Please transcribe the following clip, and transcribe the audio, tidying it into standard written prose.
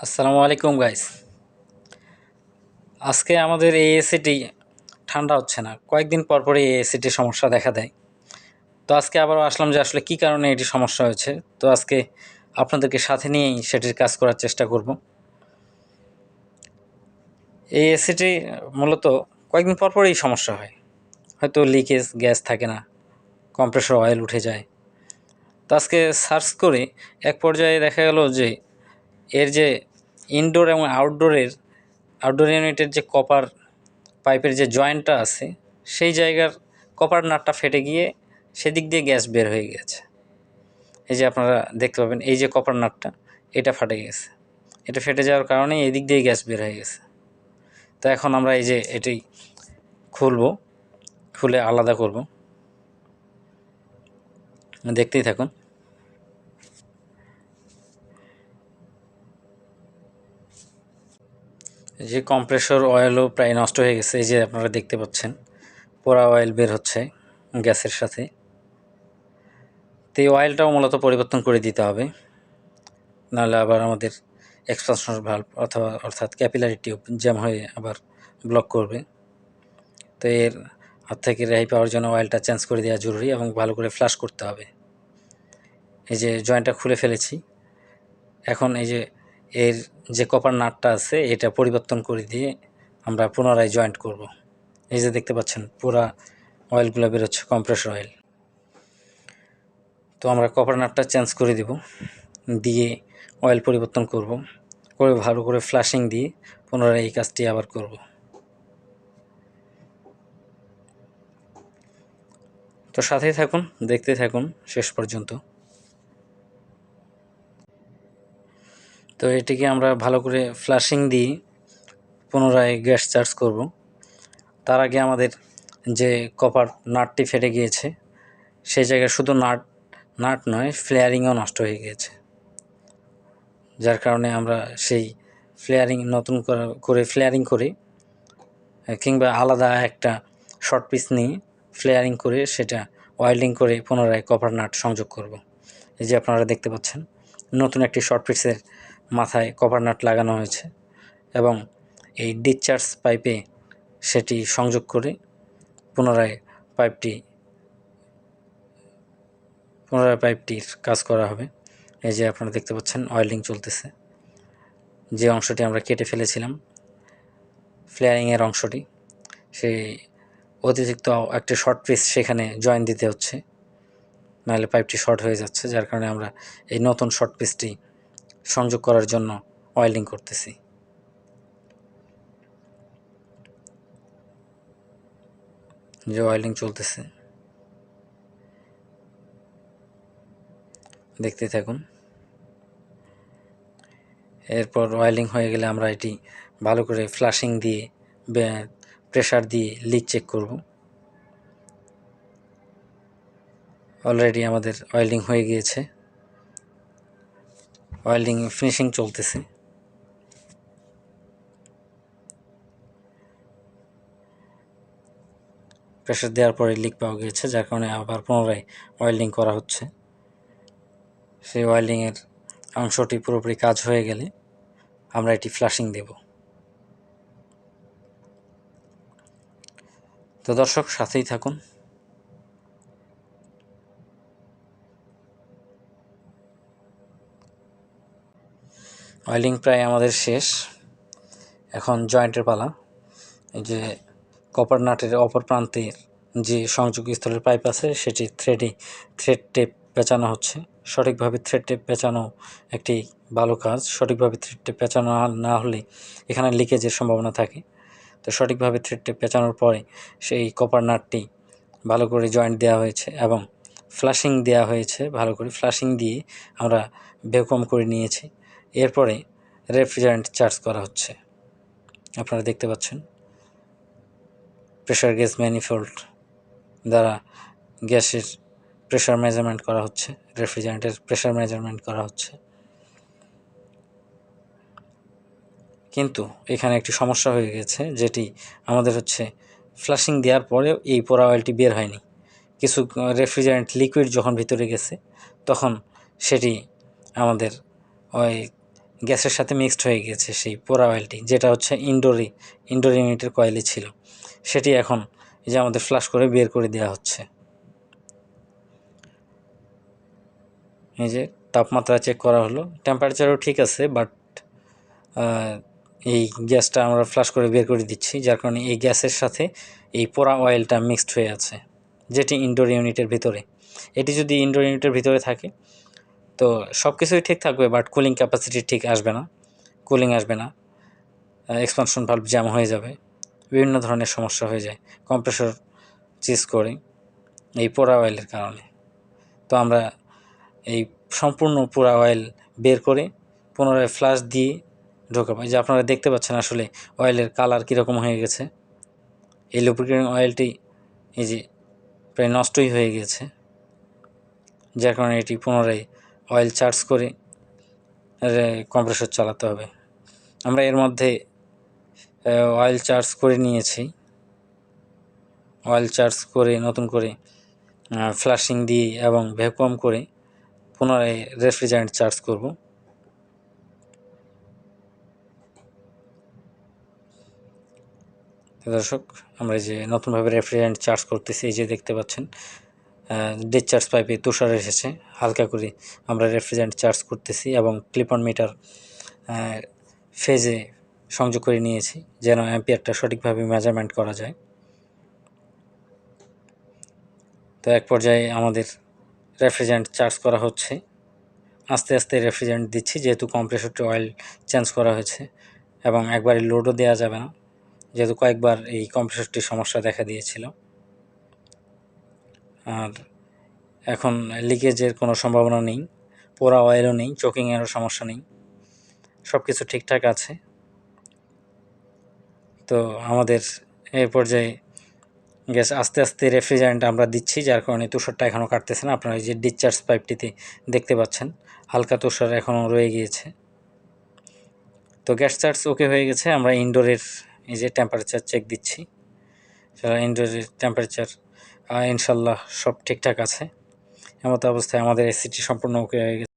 আসসালামু আলাইকুম গাইস। আজকে আমাদের এই এসিটি ঠান্ডা হচ্ছে না, কয়েকদিন পর পরই এই এসিটির সমস্যা দেখা দেয়। তো আজকে আবারও আসলাম যে আসলে কী কারণে এটি সমস্যা হয়েছে। তো আজকে আপনাদেরকে সাথে নিয়েই সেটির কাজ করার চেষ্টা করব। এই এসিটি মূলত কয়েকদিন পর পরই সমস্যা হয়, হয়তো লিকেজ গ্যাস থাকে না, কম্প্রেসর অয়েল উঠে যায়। তো আজকে সার্চ করে এক পর্যায়ে দেখা গেল যে এর যে ইনডোর এবং আউটডোর ইউনিটের যে কপার পাইপের যে জয়েন্টটা আছে সেই জায়গার কপার নাটটা ফেটে গিয়ে সেদিক দিয়ে গ্যাস বের হয়ে গেছে। এই যে আপনারা দেখতে পাবেন, এই যে কপার নাটটা এটা ফেটে গেছে। এটা ফেটে যাওয়ার কারণে এই দিক দিয়ে গ্যাস বের হয়ে গেছে। তো এখন আমরা এই যে এটি খুলে আলাদা করব, দেখতেই থাকুন। যে কম্প্রেসর অয়েলও প্রায় নষ্ট হয়ে গেছে, এই যে আপনারা দেখতে পাচ্ছেন পোড়া অয়েল বের হচ্ছে গ্যাসের সাথে। তো এই অয়েলটাও মূলত পরিবর্তন করে দিতে হবে, নাহলে আবার আমাদের এক্সপানশন ভালভ অর্থাৎ ক্যাপিলারি টিউব জ্যাম হয়ে আবার ব্লক করবে। তো এর হাত থেকে রেহাই পাওয়ার জন্য অয়েলটা চেঞ্জ করে দেওয়া জরুরি এবং ভালো করে ফ্লাশ করতে হবে। এই যে জয়েন্টটা খুলে ফেলেছি, এখন এই যে এর যে কপার নাটটা আছে এটা পরিবর্তন করে দিয়ে আমরা পুনরায় জয়েন্ট করব। এই যে দেখতে পাচ্ছেন পুরা অয়েলগুলো বেরোচ্ছে, কম্প্রেসর অয়েল। তো আমরা কপার নাটটা চেঞ্জ করে দিয়ে অয়েল পরিবর্তন করে ভালো করে ফ্লাশিং দিয়ে পুনরায় এই কাজটি আবার করব। তো সাথেই থাকুন, দেখতে থাকুন শেষ পর্যন্ত। তো এটিকে আমরা ভালো করে ফ্লাশিং দিয়ে পুনরায় গ্যাস চার্জ করব। তার আগে আমাদের যে কপার নাটটি ফেটে গিয়েছে সেই জায়গায় শুধু নাট নয়, ফ্লেয়ারিংও নষ্ট হয়ে গিয়েছে, যার কারণে আমরা সেই ফ্লেয়ারিং নতুন করে ফ্লেয়ারিং করে কিংবা আলাদা একটা শর্ট পিস নিয়ে ফ্লেয়ারিং করে সেটা ওয়েল্ডিং করে পুনরায় কপার নাট সংযোগ করব। এই যে আপনারা দেখতে পাচ্ছেন নতুন একটি শর্ট পিসের মাথায় কপার নাট লাগানো হয়েছে এবং এই ডিসচার্জ পাইপে সেটি সংযোগ করে পুনরায় পাইপটির কাজ করা হবে। এই যে আপনারা দেখতে পাচ্ছেন ওয়েল্ডিং চলতেছে। যে অংশটি আমরা কেটে ফেলেছিলাম ফ্লেয়ারিংয়ের অংশটি, সেই অতিরিক্ত একটি শর্ট পিস সেখানে জয়েন দিতে হচ্ছে, নাহলে পাইপটি শর্ট হয়ে যাচ্ছে, যার কারণে আমরা এই নতুন শর্ট পিসটি সংযোগ করার জন্য ওয়েল্ডিং করতেছি। যে ওয়েল্ডিং চলতেছে দেখতে থাকুন। এরপর ওয়েল্ডিং হয়ে গেলে আমরা এটি ভালো করে ফ্লাশিং দিয়ে প্রেশার দিয়ে লিক চেক করব। অলরেডি আমাদের ওয়েল্ডিং হয়ে গিয়েছে, ওয়েল্ডিং ফিনিশিং চলতেছে। প্রেশার দেওয়ার পরে লিক পাওয়া গিয়েছে, যার কারণে আবার পুনরায় ওয়েল্ডিং করা হচ্ছে। সেই ওয়েল্ডিংয়ের অংশটি পুরোপুরি কাজ হয়ে গেলে আমরা এটি ফ্লাশিং দেব। তো দর্শক সাথেই থাকুন। ওয়েল্ডিং প্রায় আমাদের শেষ, এখন জয়েন্টের পালা। এই যে কপার নাটের অপর প্রান্তের যে সংযোগ স্থলের পাইপ আছে সেটি থ্রেড টেপ পেঁচানো হচ্ছে। সঠিকভাবে থ্রেড টেপ পেঁচানো একটি ভালো কাজ। সঠিকভাবে থ্রেড টেপ পেঁচানো না হলে এখানে লিকেজের সম্ভাবনা থাকে। তো সঠিকভাবে থ্রেড টেপ পেঁচানোর পরে সেই কপার নাটটি ভালো করে জয়েন্ট দেওয়া হয়েছে এবং ফ্লাশিং দেওয়া হয়েছে। ভালো করে ফ্লাশিং দিয়ে আমরা ভ্যাকুয়াম করে নিয়েছি। এরপরে রেফ্রিজারেন্ট চার্জ করা হচ্ছে। আপনারা দেখতে পাচ্ছেন প্রেশার গেজ ম্যানিফোল্ড দ্বারা গ্যাসের প্রেশার মেজারমেন্ট করা হচ্ছে, রেফ্রিজারেন্টের প্রেশার মেজারমেন্ট করা হচ্ছে। কিন্তু এখানে একটি সমস্যা হয়ে গেছে, যেটি আমাদের হচ্ছে ফ্লাশিং দেওয়ার পরেও এই পোড়া অয়েলটি বের হয়নি। কিছু রেফ্রিজারেন্ট লিকুইড যখন ভিতরে গেছে তখন সেটি আমাদের ওই গ্যাসের সাথে মিক্সড হয়ে গেছে সেই পোড়া অয়েলটি, যেটা হচ্ছে ইনডোর ইউনিটের কয়েলই ছিল, সেটি এখন এই যে আমাদের ফ্লাশ করে বের করে দেওয়া হচ্ছে। এই যে তাপমাত্রা চেক করা হলো, টেম্পারেচারও ঠিক আছে, বাট এই গ্যাসটা আমরা ফ্লাশ করে বের করে দিচ্ছি, যার কারণে এই গ্যাসের সাথে এই পোড়া অয়েলটা মিক্সড হয়ে আছে, যেটি ইনডোর ইউনিটের ভিতরে। এটি যদি ইনডোর ইউনিটের ভিতরে থাকে তো সব কিছুই ঠিক থাকবে, বাট কুলিং ক্যাপাসিটি ঠিক আসবে না, কুলিং আসবে না, এক্সপানশন ভালভ জ্যাম হয়ে যাবে, বিভিন্ন ধরনের সমস্যা হয়ে যায় কম্প্রেসর চিজ করে এই পোড়া অয়েলের কারণে। তো আমরা এই সম্পূর্ণ পোড়া অয়েল বের করে পুনরায় ফ্লাশ দিয়ে ঢোকাবো। যে আপনারা দেখতে পাচ্ছেন আসলে অয়েলের কালার কীরকম হয়ে গেছে। এই লুব্রিকেটিং অয়েলটি এই যে প্রায় নষ্টই হয়ে গেছে, যার কারণে এটি পুনরায় অয়েল চার্জ করে কম্প্রেসর চালাতে হবে। আমরা এর মধ্যে অয়েল চার্জ করে নিয়েছি, অয়েল চার্জ করে নতুন করে ফ্লাশিং দিয়ে এবং ভ্যাকুয়াম করে পুনরায় রেফ্রিজারেন্ট চার্জ করব। দর্শক, আমরা যে নতুনভাবে রেফ্রিজারেন্ট চার্জ করতেছি, এই যে দেখতে পাচ্ছেন ডিসচার্জ পাইপে তুষার এসেছে, হালকা করে আমরা রেফ্রিজারেন্ট চার্জ করতেছি এবং ক্লিপ অন মিটার ফেজে সংযোগ করে নিয়েছি, যেন অ্যাম্পিয়ারটা সঠিকভাবে মেজারমেন্ট করা যায়। তো এক পর্যায়ে আমাদের রেফ্রিজারেন্ট চার্জ করা হচ্ছে, আস্তে আস্তে রেফ্রিজারেন্ট দিচ্ছি, যেহেতু কম্প্রেসরটি অয়েল চেঞ্জ করা হয়েছে এবং একবারে লোডও দেওয়া যাবে না, যেহেতু কয়েকবার এই কম্প্রেসরটির সমস্যা দেখা দিয়েছিল। আর এখন লিকেজের কোনো সম্ভাবনা নেই, পোড়া অয়েলও নেই, চোকিংয়েরও সমস্যা নেই, সব কিছু ঠিকঠাক আছে। তো আমাদের এই পর্যায়ে গ্যাস আস্তে আস্তে রেফ্রিজারেন্ট আমরা দিচ্ছি, যার কারণে তুষারটা এখনও কাটতেছে না। আপনারা এই যে ডিসচার্জ পাইপটিতে দেখতে পাচ্ছেন হালকা তুষার এখনও রয়ে গিয়েছে। তো গ্যাস চার্জ ওকে হয়ে গেছে। আমরা ইনডোরের এই যে টেম্পারেচার চেক দিচ্ছি, ইনডোরের টেম্পারেচার ইনশাল্লাহ সব ঠিকঠাক আছে। এমতো অবস্থায় আমাদের এসিটি সম্পূর্ণ ওকে হয়ে গেছে।